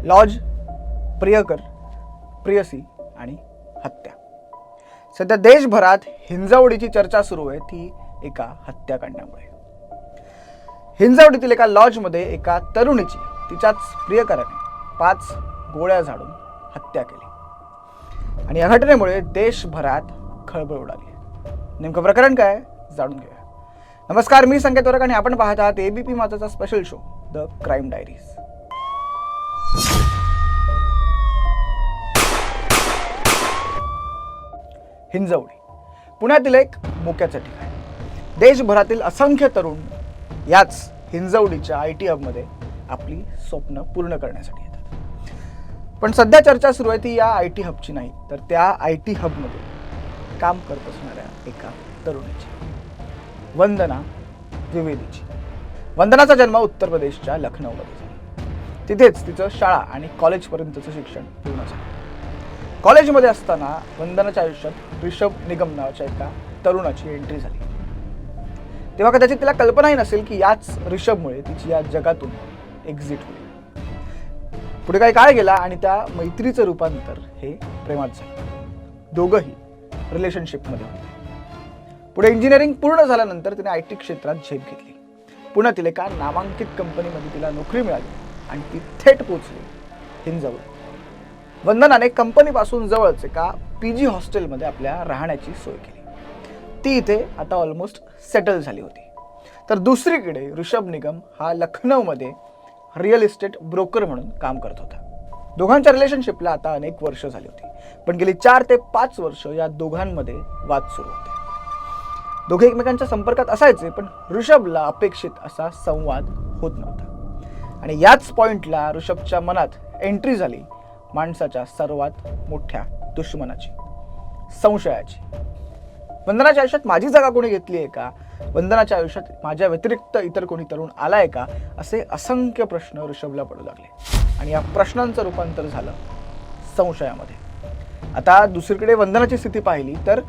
Lodge, प्रियकर, प्रियसी आणि हत्या. सध्या देशभरात हिंजवडीची चर्चा सुरू आहे, ती एका हत्याकांडामुळे. हिंजवडीतील एका लॉजमध्ये एका तरुणीची तिच्याच प्रियकराने 5 गोळ्या झाडून हत्या केली आणि या घटनेमुळे देशभरात खळबळ उडाली. नेमकं प्रकरण काय जाणून घेऊया. नमस्कार, मी संकेत वरक आणि आपण पाहत आहात एबीपी माझाचा special show the crime diaries. Hinjawadi पुण्यातील एक मोक्याचं ठिकाण. देशभरातील असंख्य तरुण याच हिंजवडीच्या IT हबमध्ये आपली स्वप्न पूर्ण करण्यासाठी येतात. पण सध्या चर्चा सुरू आहे ती या IT हबची नाही, तर त्या IT हबमध्ये काम करत असणाऱ्या एका तरुणीची, वंदना द्विवेदीची. वंदनाचा जन्म उत्तर प्रदेशच्या लखनौमध्ये झाला. तिथेच तिचं शाळा आणि कॉलेजपर्यंतचं शिक्षण पूर्ण झालं. कॉलेजमध्ये असताना वंदनाच्या आयुष्यात ऋषभ निगम नावाच्या एका तरुणाची एंट्री झाली. तेव्हा कदाचित तिला कल्पनाही नसेल की याच ऋषभमुळे तिची या जगातून एक्झिट होईल. पुढे काही काळ गेला आणि त्या मैत्रीचं रूपांतर हे प्रेमात झालं. दोघंही रिलेशनशिपमध्ये होते. पुढे इंजिनिअरिंग पूर्ण झाल्यानंतर तिने IT क्षेत्रात झेप घेतली. पुण्यातील एका नामांकित कंपनीमध्ये तिला नोकरी मिळाली आणि ती थेट पोहोचली हिंजवडी. वंदनाने कंपनीपासून जवळच एका PG हॉस्टेलमध्ये आपल्या राहण्याची सोय केली. ती इथे आता ऑलमोस्ट सेटल झाली होती. तर दुसरीकडे ऋषभ निगम हा लखनौमध्ये रिअल इस्टेट ब्रोकर म्हणून काम करत होता. दोघांच्या रिलेशनशिपला आता अनेक वर्ष झाली होती, पण गेली 4 ते 5 वर्ष या दोघांमध्ये वाद सुरू होते. दोघे एकमेकांच्या संपर्कात असायचे, पण ऋषभला अपेक्षित असा संवाद होत नव्हता. आणि याच पॉइंटला ऋषभच्या मनात एंट्री झाली माणसाच्या सर्वात मोठ्या दुश्मनाची, संशयाची. वंदनाच्या आयुष्यात माझी जागा कोणी घेतली आहे का? वंदनाच्या आयुष्यात माझ्या व्यतिरिक्त इतर कोणी तरुण आलाय का? असे असंख्य प्रश्न ऋषभला पडू लागले आणि या प्रश्नांचं रूपांतर झालं संशयामध्ये. आता दुसरीकडे वंदनाची स्थिती पाहिली तर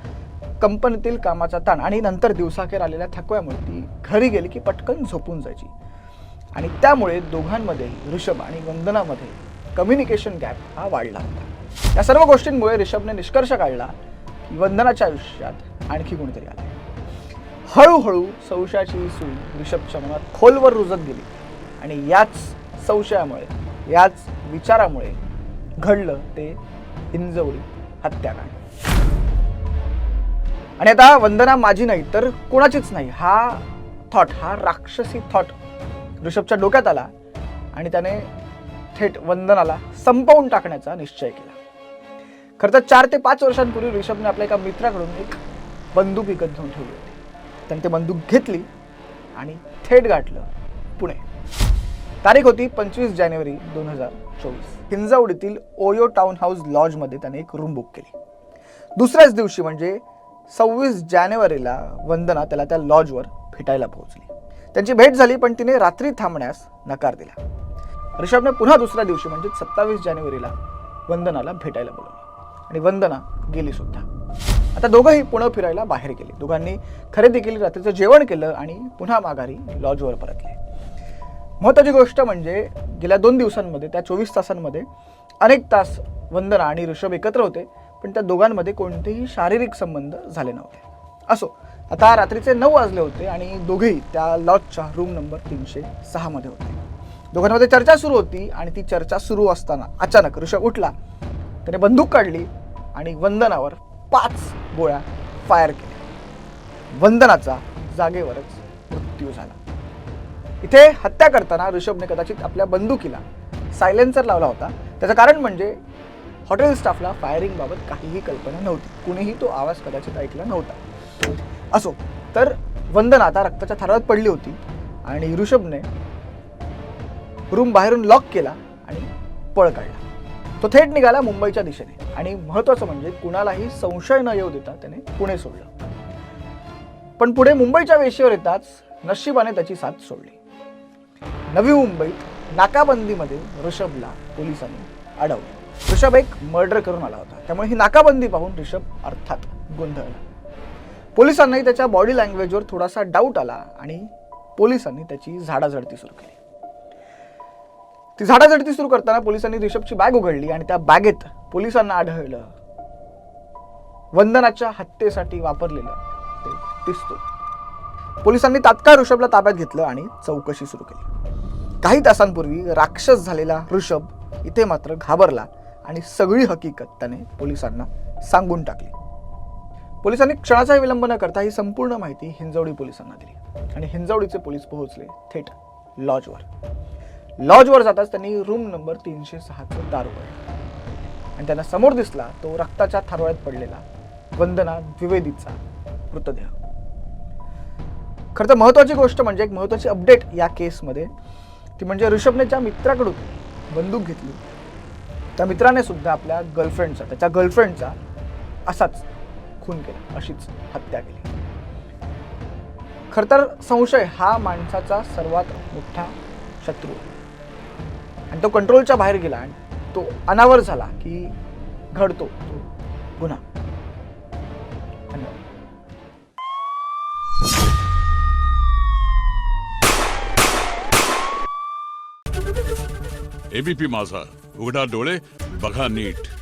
कंपनीतील कामाचा ताण आणि नंतर दिवसाखेर आलेल्या थकव्यामुळे ती घरी गेली की पटकन झोपून जायची. आणि त्यामुळे दोघांमध्येही, ऋषभ आणि वंदनामध्ये कम्युनिकेशन गॅप हा वाढला होता. या सर्व गोष्टींमुळे ऋषभने निष्कर्ष काढला की वंदनाच्या आयुष्यात आणखी कोणीतरी आले. हळूहळू संशयाची सूज ऋषभच्या मनात खोलवर रुजत गेली आणि याच संशयामुळे, याच विचारामुळे घडलं ते हिंजवडी हत्याकांड. आणि आता वंदना माझी नाही तर कोणाचीच नाही हा थॉट, हा राक्षसी थॉट ऋषभच्या डोक्यात आला आणि त्याने थेट वंदनाला संपवून टाकण्याचा निश्चय केला. खरं तर 4 ते 5 वर्षांपूर्वी ऋषभने आपल्या एका मित्राकडून एक बंदूक विकत घेऊन ठेवली होती. त्याने ती बंदूक घेतली आणि थेट गाठलं पुणे. तारीख होती 25 जानेवारी 2024. हिंजवडीतील ओयो टाउन हाऊस लॉजमध्ये त्याने एक रूम बुक केली. दुसऱ्याच दिवशी म्हणजे 26 जानेवारीला वंदना त्याला त्या लॉजवर भेटायला पोहोचली. त्यांची भेट झाली, पण तिने रात्री थांबण्यास नकार दिला. ऋषभने पुन्हा दुसऱ्या दिवशी म्हणजे 27 जानेवारीला वंदनाला भेटायला बोलावले आणि वंदना गेली सुद्धा. आता दोघंही पुणे फिरायला बाहेर गेले. दोघांनी खरेदी केली, रात्रीचं जेवण केलं आणि पुन्हा माघारी लॉजवर परतले. महत्त्वाची गोष्ट म्हणजे गेल्या 2 दिवसांमध्ये, त्या 24 तासांमध्ये अनेक तास वंदना आणि ऋषभ एकत्र होते, पण त्या दोघांमध्ये कोणतेही शारीरिक संबंध झाले नव्हते. असो, आता रात्रीचे 9 वाजले होते आणि दोघेही त्या लॉजच्या रूम नंबर 306 मध्ये होते. दोघांमध्ये चर्चा सुरू होती आणि ती चर्चा सुरू असताना अचानक ऋषभ उठला. त्याने बंदूक काढली आणि वंदनावर 5 गोळ्या फायर केल्या. वंदनाचा जागेवरच मृत्यू झाला. इथे हत्या करताना ऋषभने कदाचित आपल्या बंदुकीला सायलेन्सर लावला होता. त्याचं कारण म्हणजे हॉटेल स्टाफला फायरिंग बाबत काहीही कल्पना नव्हती. कुणीही तो आवाज कदाचित ऐकला नव्हता. असो, तर वंदना आता रक्ताच्या थरात पडली होती आणि ऋषभने रूम बाहेरून लॉक केला आणि पळ काढला. तो थेट निघाला मुंबईच्या दिशेने आणि महत्त्वाचं म्हणजे कुणालाही संशय न येऊ देता त्याने पुणे सोडलं. पण पुढे मुंबईच्या वेशीवर येताच नशिबाने त्याची साथ सोडली. नवी मुंबईत नाकाबंदीमध्ये ऋषभला पोलिसांनी अडवलं. ऋषभ एक मर्डर करून आला होता, त्यामुळे ही नाकाबंदी पाहून ऋषभ अर्थात गोंधळला. पोलिसांनाही त्याच्या बॉडी लँग्वेजवर थोडासा डाऊट आला आणि पोलिसांनी त्याची झाडाझडती सुरू केली. ती झाडाझडती सुरू करताना पोलिसांनी ऋषभची बॅग उघडली आणि त्या बॅगेत पोलिसांना आढळलं वंदनाच्या हत्येसाठी वापरलेलं ते पिस्तूल. पोलिसांनी तात्काळ ऋषभला ताब्यात घेतलं आणि चौकशी सुरू केली. काही तासांपूर्वी राक्षस झालेला ऋषभ इथे मात्र घाबरला आणि सगळी हकीकत त्याने पोलिसांना सांगून टाकली. पोलिसांनी क्षणाचाही विलंब न करता ही संपूर्ण माहिती हिंजवडी पोलिसांना दिली आणि हिंजवडीचे पोलीस पोहोचले थेट लॉजवर. लॉजवर जाताच त्यांनी रूम नंबर 306चं दार उघडलं आणि त्यांना समोर दिसला तो रक्ताच्या थारोळ्यात पडलेला वंदना द्विवेदीचा मृतदेह. खरं तर महत्वाची गोष्ट म्हणजे एक महत्वाची अपडेट या केसमध्ये ती म्हणजे ऋषभने ज्या मित्राकडून बंदूक घेतली त्या मित्राने सुद्धा आपल्या त्याच्या गर्लफ्रेंडचा असाच खून केला, अशीच हत्या केली. खरं तर संशय हा माणसाचा सर्वात मोठा शत्रू आणि तो कंट्रोलच्या बाहेर गेला आणि तो अनावर झाला की घडतो तो गुन्हा. धन्यवाद. एबीपी माझा, उघडा डोळे बघा नीट.